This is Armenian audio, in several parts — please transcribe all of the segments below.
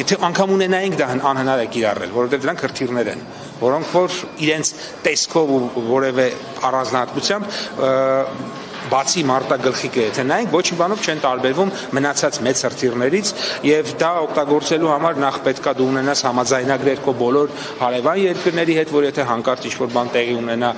եթե անգամ ունենայինք դա անհնար է կիրառել, որովհետև դրանք հրթիռներ են, որոնք որ իրենց տեսքով ու որևէ առանձնահատկությամբ բացի մարտագլխիկը եթե նայենք ոչ մի բանով չեն տարբերվում մնացած մեծ հրթիռներից եւ դա օգտագործելու համար նախ պետքա դու ունենաս համաձայնագրեր քո բոլոր հարևան երկրների հետ, որ եթե հանկարծ ինչ-որ բան տեղի ունենա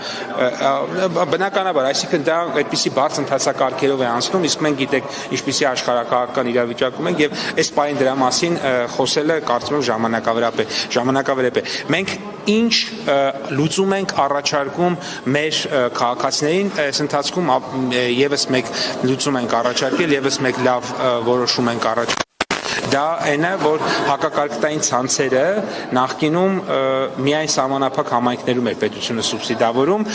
բնականաբար, այսինքն դա այդպիսի բարձ ընթացակարգերով է անցնում, իսկ մենք գիտեք ինչպիսի աշխարհակահաղական իրավիճակում ենք եւ այս պայն դրա մասին խոսելը կարծում եմ ժամանակավերեպ է։ Մենք ինչ լուծում ենք առաջարկում մեր քաղաքացիներին այս ընթացքում եւս մեկ լուծում ենք առաջարկել, եւս մեկ լավ որոշում ենք առաջարկել դա այն է, որ հակակարգտային ցանցերը նախկինում միայն սահմանափակ համայնքներում էր պետությունը սուբսիդավորում,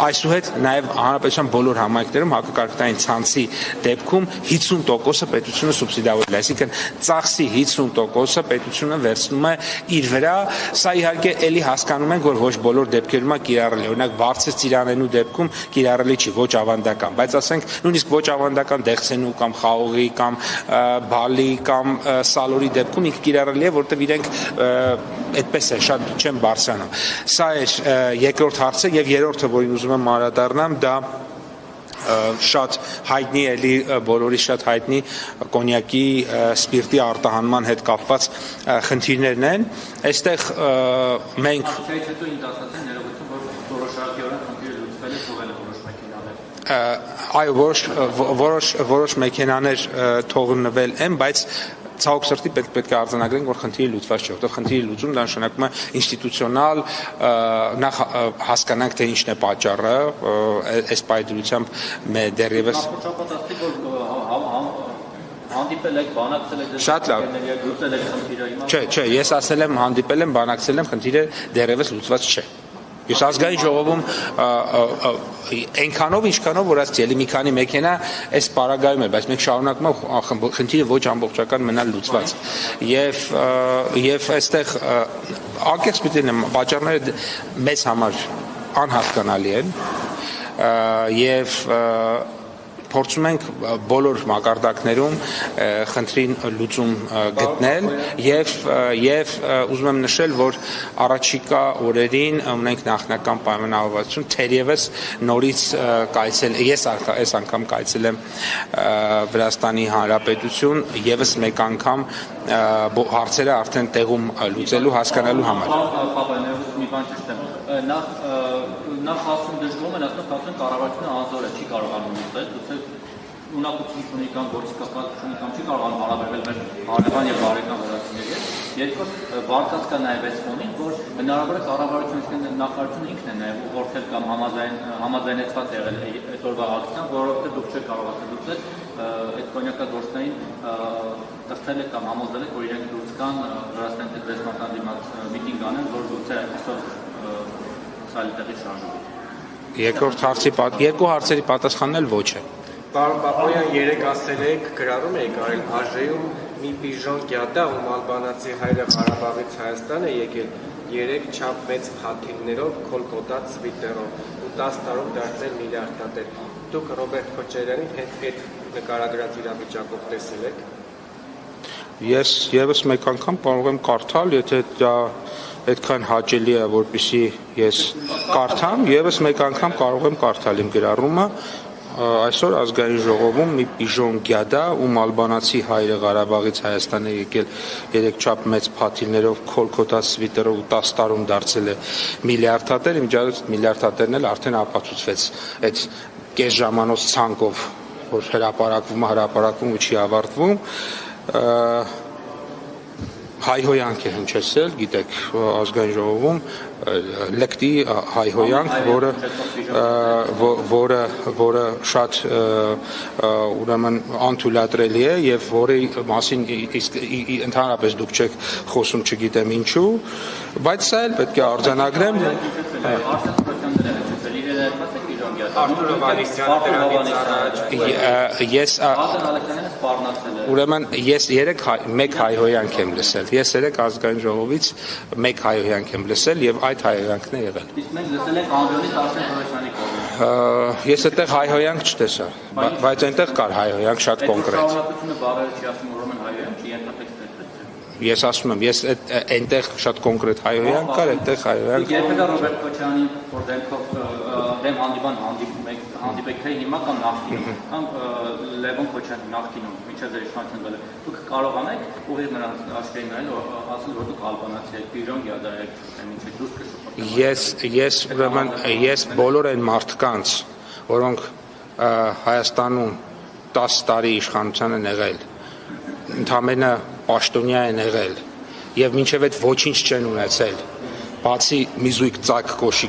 այսուհետ նաև հանրապետության բոլոր համայնքներում հակակարգտային ցանցի դեպքում 50%-ը պետությունը սուբսիդավորել է, այսինքն ծախսի 50%-ը պետությունը վերցնում է իր վրա, սա իհարկե էլի հասկանում ենք, որ ոչ բոլոր դեպքերում է կիրառելի, օրինակ բարձր ծիրանենու դեպքում կիրառելի չի, ոչ ավանդական, բայց ասենք նույնիսկ ոչ ավանդական դեղցենու կամ խաղողի կամ բալի կամ սալորի դեպքում ինքը կիրառելի է, որտեղ իրենք այդպես է շատ չեն բարձրանում։ Սա էր երկրորդ հարցը եւ երրորդը, որին ուզում եմ անդրադառնամ, դա շատ հայտնի էլի բոլորի շատ հայտնի կոնյակի սպիրտի արտահանման հետ կապված խնդիրներն են։ Այստեղ մենք այո, որոշ մեքենաներ թողնվել են, բայց ցավոք սրտի պետք է արձանագրենք, որ խնդիրը լուծված չէ, որտեղ խնդիրի լուծում դա նշանակում է ինստիտուցիոնալ նախ հասկանանք թե ինչն է պատճառը, այս պայծրությամբ մեր դեռևս հանդիպել եք, բանակցել եք, շատ լավ, լուծել եք խնդիրը հիմա։ Չէ, ես ասել եմ հանդիպել եմ, բանակցել եմ, խնդիրը դեռևս լուծված չէ։ Ես ազգային ժողովում այնքանով ինչքանով որ ասեցի, էլի մի քանի մեքենա այս պարագայում է, բայց մենք շարունակում ենք խնդիրը ոչ ամբողջական մնալ լուծված։ Եվ այստեղ անկեղծ պիտի լինեմ, պատճառները մեզ համար անհասկանալի են եւ փորձում ենք բոլոր մակարդակներում խնդրին լուծում գտնել եւ ուզում եմ նշել, որ առաջիկա օրերին ունենք նախնական պայմանավորվածություն թերևս նորից կայցել ես այս անգամ կայցել եմ Վրաստանի Հանրապետություն եւս մեկ անգամ հարցերը արդեն տեղում լուծելու հասկանալու համար։ Նախ ասում դժգոհում են, ասում կառավարությունը անզոր է, չի կարողանում լուծել, ունակություն ունի կամ գործի կապակցություն ունի կամ չի կարողանում հարաբերվել մեր հարևան եւ բարեկամ վրացիների հետ։ Երկրորդ բարձած կա նաեւ այս ֆոնին, որ հնարավոր է կառավարությունը, նախարարությունը ինքն է նաեւ ուղղորդել կամ համաձայնեցված եղել այդ օրվա ակցիան, որովհետեւ դուք չեք կարողացել լուծել այդ կոնյակագործներին տղթել եք կամ համոզել եք, որ իրենք դուրս կան Վրաստանի դեսպանատան դիմաց միտինգ անեն, որ գուցե այսօր սալիտեղի շարժվի։ Երկու հարցերի պատասխանն էլ ոչ է։ Պարոն Պապոյան, երեք ասել եք, գրառում եք արել Աժեում մի պիժոն կյատա, ում ալբանացի հայրը Ղարաբաղից Հայաստան է եկել 3 չափ մեծ փաթիլներով, քոլկոտած սվիտերով ու 10 տարով դարձել միլիարդատեր։ Դուք Ռոբերտ Քոչարյանին հետ նկարագրած իրավիճակով տեսել եք։ Ես եւս մեկ անգամ կարող եմ կարդալ, եթե դա այդքան հաճելի է, որպեսզի ես կարդամ, եւս մեկ անգամ կարող եմ կարդալ իմ գրառումը։ Այսօր ազգային ժողովում մի պիժոն գյադա, ում ալբանացի հայրը Ղարաբաղից Հայաստան է եկել 3 չափ մեծ փաթիլներով, քոլկոտած սվիտերով ու 10 տարում դարձել է միլիարդատեր, իմիջիայլոց միլիարդատերն էլ արդեն ապացուցվեց այդ կես ժամանոց ցանկով, որ հրապարակվում ու չի ավարտվում, հայհոյանք է հնչեցել, գիտեք, ազգային ժողովում լկտի հայհոյանք, որը շատ ուրեմն անթույլատրելի է եւ որի մասին ընդհանրապես դուք չեք խոսում, չգիտեմ ինչու, բայց սա էլ պետք է արձանագրեմ։ Ուրեմն ես մեկ հայհոյանք եմ լսել, ես երեք ազգային ժողովից մեկ հայհոյանք եմ լսել եւ այդ հայհոյանքն է եղել։ Իսկ մենք լսել ենք Անդրոնի Տարսեն Թորոսյանի կողմից։ Ես այդտեղ հայհոյանք չտեսա, բայց այնտեղ կար հայհոյանք շատ կոնկրետ։ Ես ասում եմ, ես այնտեղ շատ կոնկրետ հայոյան կար, այդտեղ հայոյան։ Երբեք Ռոբերտ Քոչարյանի օրդենքով դեմ հանդիպան հանդիպեք թե հիմա կամ նախկինում, կամ Լևոն Քոչարյանի նախկինում, միջև ձեր իշխանության գալը, դուք կարողանեք ուղիղ նրանց աչքերին նայել ու ասել, որ դուք ալբանացի եք, Պիժոն Գյադա եք, մինչև դուրս կշփոթեք։ Ես ուրեմն ես բոլոր այն մարդկանց, որոնք Հայաստանում 10 տարի իշխանության են եղել, ընդամենը պաշտոնյա են եղել եւ մինչեւ այդ ոչինչ չեն ունեցել, բացի մի զույգ ծակ կոշիկ